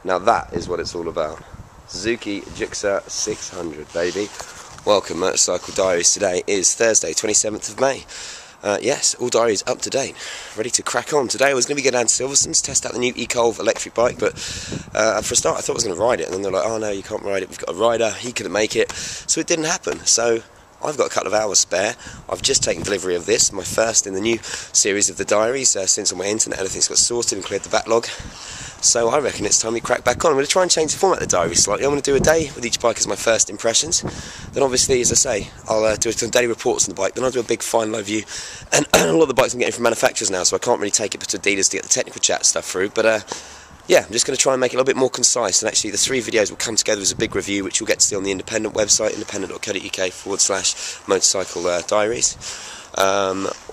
Now that is what it's all about. Suzuki GSX-R600, baby. Welcome, Motorcycle Diaries. Today is Thursday, 27th of May. Yes, all diaries up to date, ready to crack on. Today I was going to go down to Silverson's, test out the new Ecolv electric bike, but for a start I thought I was going to ride it, and then they're like, oh no, you can't ride it, we've got a rider, he couldn't make it, so it didn't happen. So I've got a couple of hours spare. I've just taken delivery of this, my first in the new series of the diaries, since on my internet everything's got sorted and cleared the backlog. So I reckon it's time we crack back on. I'm going to try and change the format of the diary slightly. I'm going to do a day with each bike as my first impressions. Then obviously, as I say, I'll do some daily reports on the bike. Then I'll do a big final overview. And a lot of the bikes I'm getting from manufacturers now, so I can't really take it to dealers to get the technical chat stuff through. But yeah, I'm just going to try and make it a little bit more concise. And actually the 3 videos will come together as a big review, which you'll get to see on the independent website, independent.co.uk/motorcycle diaries.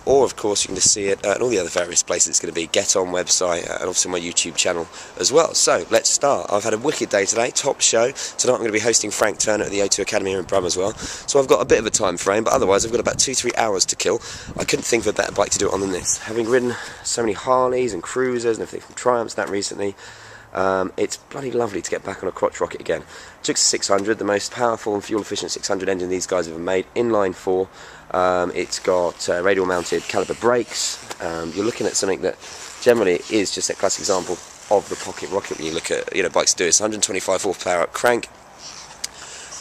Or of course you can just see it at all the other various places it's going to be, Get On website, and obviously my YouTube channel as well. So let's start. I've had a wicked day today, top show. Tonight I'm going to be hosting Frank Turner at the O2 Academy here in Brum as well. So I've got a bit of a time frame, but otherwise I've got about 2-3 hours to kill. I couldn't think of a better bike to do it on than this. Having ridden so many Harleys and Cruisers and everything from Triumphs that recently, it's bloody lovely to get back on a crotch rocket again. GSX-R600, the most powerful and fuel efficient 600 engine these guys have ever made, inline 4. It's got radial mounted caliper brakes. You're looking at something that generally is just a classic example of the pocket rocket when you look at bikes do. It's 125 horsepower up crank,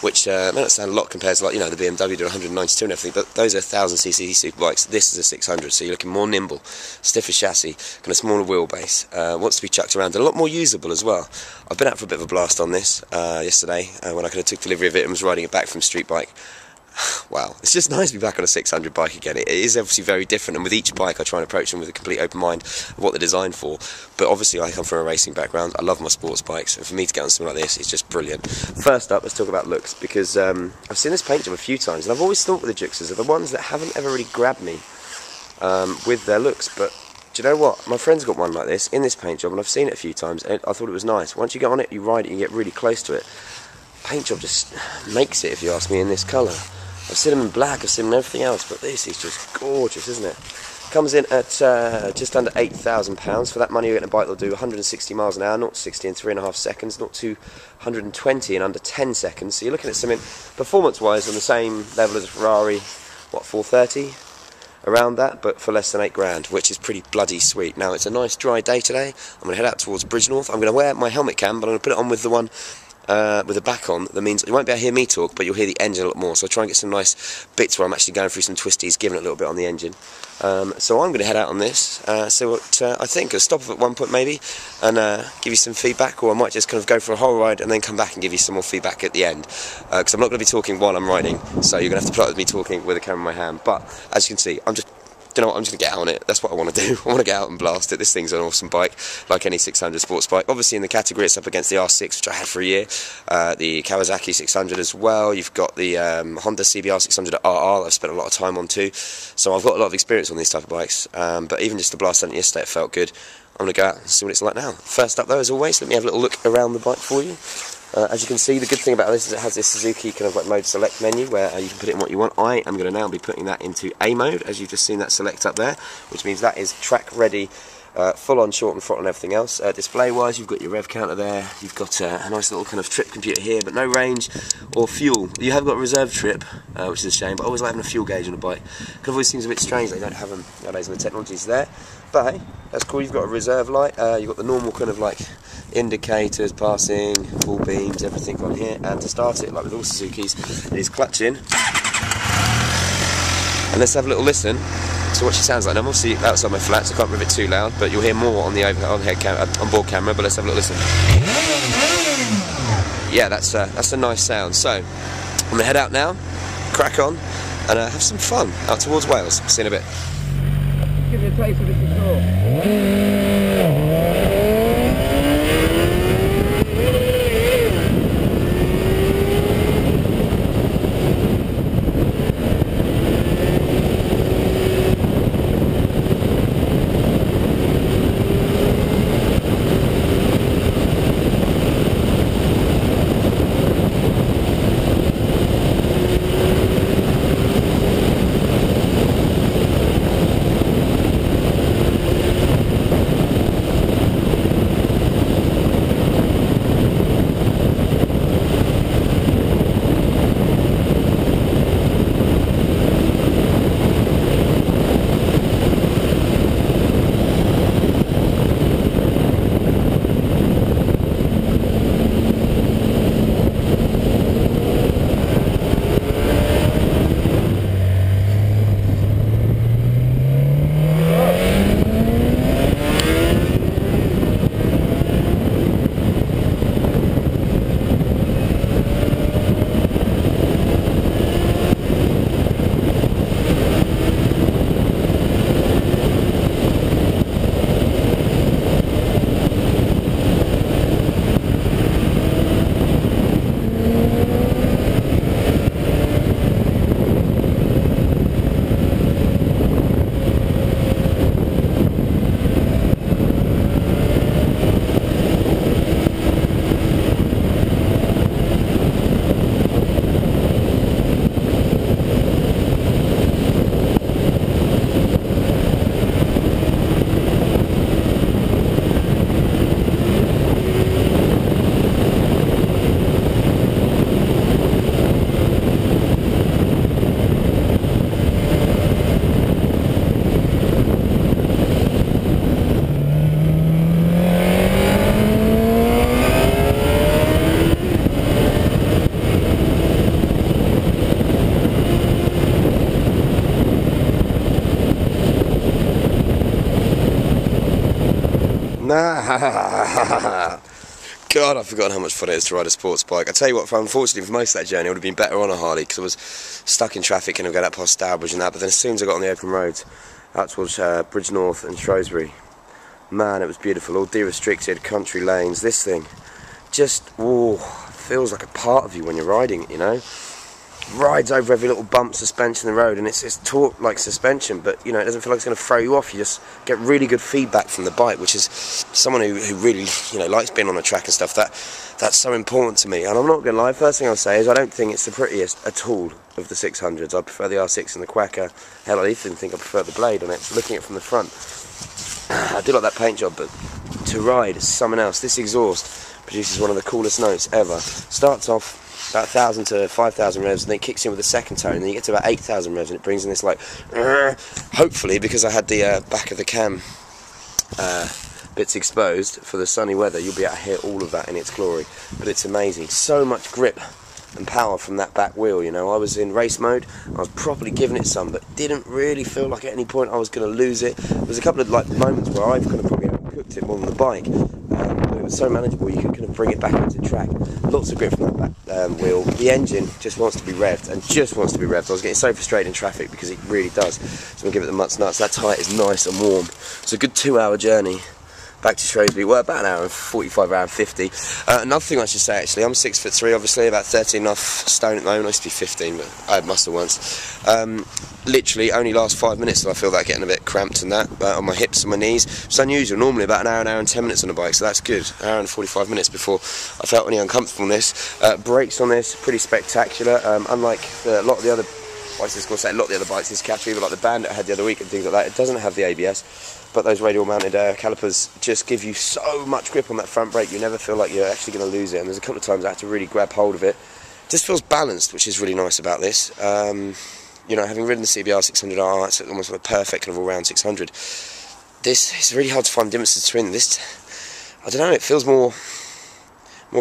which may not sound a lot compared to, like, the BMW did 192 and everything, but those are 1000cc super bikes. This is a 600, so you're looking more nimble, stiffer chassis, kind of smaller wheelbase, wants to be chucked around, and a lot more usable as well. I've been out for a bit of a blast on this yesterday when I kind of took delivery of it and was riding it back from street bike. Wow, it's just nice to be back on a 600 bike again. It is obviously very different, and with each bike I try and approach them with a complete open mind of what they're designed for. But obviously I come from a racing background, I love my sports bikes, and for me to get on something like this is just brilliant. First up, let's talk about looks, because I've seen this paint job a few times, and I've always thought with the Gixxers are the ones that haven't ever really grabbed me with their looks. But do you know what? My friend's got one like this in this paint job, and I've seen it a few times, and I thought it was nice. Once you get on it, you ride it, you get really close to it. Paint job just makes it, if you ask me, in this colour. I've seen them in black, I've seen them in everything else, but this is just gorgeous, isn't it? Comes in at just under £8,000. For that money you're getting a bike that'll do 160 miles an hour, 0 to 60 in 3.5 seconds, 0 to 120 in under 10 seconds. So you're looking at something performance-wise on the same level as a Ferrari, what, 430? Around that, but for less than £8,000, which is pretty bloody sweet. Now, it's a nice dry day today. I'm going to head out towards Bridgnorth. I'm going to wear my helmet cam, but I'm going to put it on with the one with the back on. That means you won't be able to hear me talk, but you'll hear the engine a lot more. So I'll try and get some nice bits where I'm actually going through some twisties, giving it a little bit on the engine. So I'm going to head out on this, see what I think. I'll stop at one point maybe and give you some feedback, or I might just kind of go for a whole ride and then come back and give you some more feedback at the end, because I'm not going to be talking while I'm riding, so you're going to have to put up with me talking with a camera in my hand. But as you can see, I'm just going to get out on it. That's what I want to do. I want to get out and blast it. This thing's an awesome bike, like any 600 sports bike. Obviously in the category it's up against the R6, which I had for a year, the Kawasaki 600 as well. You've got the Honda CBR 600 RR I've spent a lot of time on too, so I've got a lot of experience on these type of bikes, but even just to blast on it yesterday, it felt good. I'm going to go out and see what it's like now. First up though, as always, let me have a little look around the bike for you. As you can see, the good thing about this is it has this Suzuki kind of like mode select menu where you can put it in what you want. I am going to now be putting that into A mode, as you've just seen that select up there, which means that is track ready, full on short and throttle and everything else. Display wise, you've got your rev counter there, you've got a nice little kind of trip computer here, but no range or fuel. You have got a reserve trip, which is a shame, but I always like having a fuel gauge on a bike. Kind of always seems a bit strange they don't have them nowadays, and the technology's there. But hey, that's cool. You've got a reserve light, you've got the normal kind of like indicators, passing, full beams, everything on here. And to start it, like with all Suzukis, it is clutch in. And let's have a little listen to what she sounds like. Now, I'm obviously outside my flat, so I can't move it too loud, but you'll hear more on the on-board camera. But let's have a little listen. Yeah, that's a nice sound. So I'm gonna head out now, crack on, and have some fun out towards Wales. See you in a bit. Give me a taste of it before. Nah. God, I've forgotten how much fun it is to ride a sports bike. I tell you what, unfortunately for most of that journey, I would have been better on a Harley because I was stuck in traffic and I've got out past Stourbridge and that. But then as soon as I got on the open roads, out towards Bridge North and Shrewsbury, man, it was beautiful. All de-restricted country lanes. This thing just, feels like a part of you when you're riding it, you know. Rides over every little bump, suspension in the road, and it's taut like suspension, but you know, it doesn't feel like it's going to throw you off. You just get really good feedback from the bike, which is someone who really, you know, likes being on a track and stuff. That's so important to me. And I'm not going to lie, first thing I'll say is I don't think it's the prettiest at all of the 600s. I prefer the R6 and the Quacker. Hell, I even think I prefer the blade on it. Looking at it from the front, I do like that paint job, but to ride is something else. This exhaust produces one of the coolest notes ever. Starts off about 1,000 to 5,000 revs, and then it kicks in with the second tone, and then you get to about 8,000 revs, and it brings in this like, hopefully, because I had the back of the cam bits exposed for the sunny weather, you'll be able to hear all of that in its glory. But it's amazing. So much grip and power from that back wheel, you know. I was in race mode, I was properly giving it some, but didn't really feel like at any point I was going to lose it. There was a couple of like moments where I've kind of probably cooked it more than the bike, but it was so manageable, you could kind of bring it back into track. Lots of grip from that back wheel. The engine just wants to be revved, and just wants to be revved. I was getting so frustrated in traffic because it really does. So I'm going to give it the mutts nuts. That tyre is nice and warm. It's a good 2-hour journey back to Shrewsbury. Well, about an hour and 45, hour and 50. Another thing I should say, actually, I'm 6'3", obviously, about 13.5 stone at the moment. I used to be 15, but I had muscle once. Literally, only last 5 minutes till I feel that getting a bit cramped and that, on my hips and my knees. It's unusual, normally about an hour and 10 minutes on a bike, so that's good. An hour and 45 minutes before I felt any uncomfortableness. Brakes on this, pretty spectacular. Unlike a lot of the other bikes, a lot of the other bikes in this category, but like the Bandit I had the other week and things like that, it doesn't have the ABS. But those radial mounted calipers just give you so much grip on that front brake, you never feel like you're actually going to lose it. And there's a couple of times I had to really grab hold of it. It just feels balanced, which is really nice about this. You know, having ridden the GSX-R600, it's almost like a perfect kind of all-round 600. This, it's really hard to find differences between this. I don't know, it feels more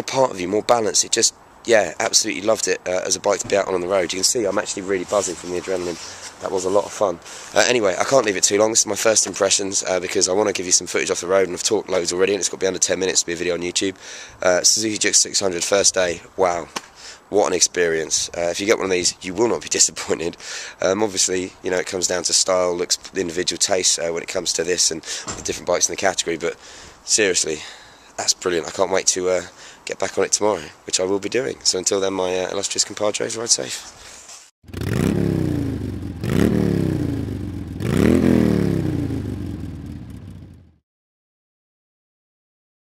part of you, more balanced. It just, yeah, absolutely loved it as a bike to be out on the road. You can see I'm actually really buzzing from the adrenaline. That was a lot of fun. Anyway, I can't leave it too long. This is my first impressions because I want to give you some footage off the road, and I've talked loads already, and it's got to be under 10 minutes to be a video on YouTube. Suzuki GSX-R600 first day. Wow, what an experience. If you get one of these, you will not be disappointed. Obviously, you know, it comes down to style, looks, individual taste when it comes to this and the different bikes in the category, but seriously, that's brilliant. I can't wait to get back on it tomorrow, which I will be doing. So until then, my illustrious compadres, ride safe.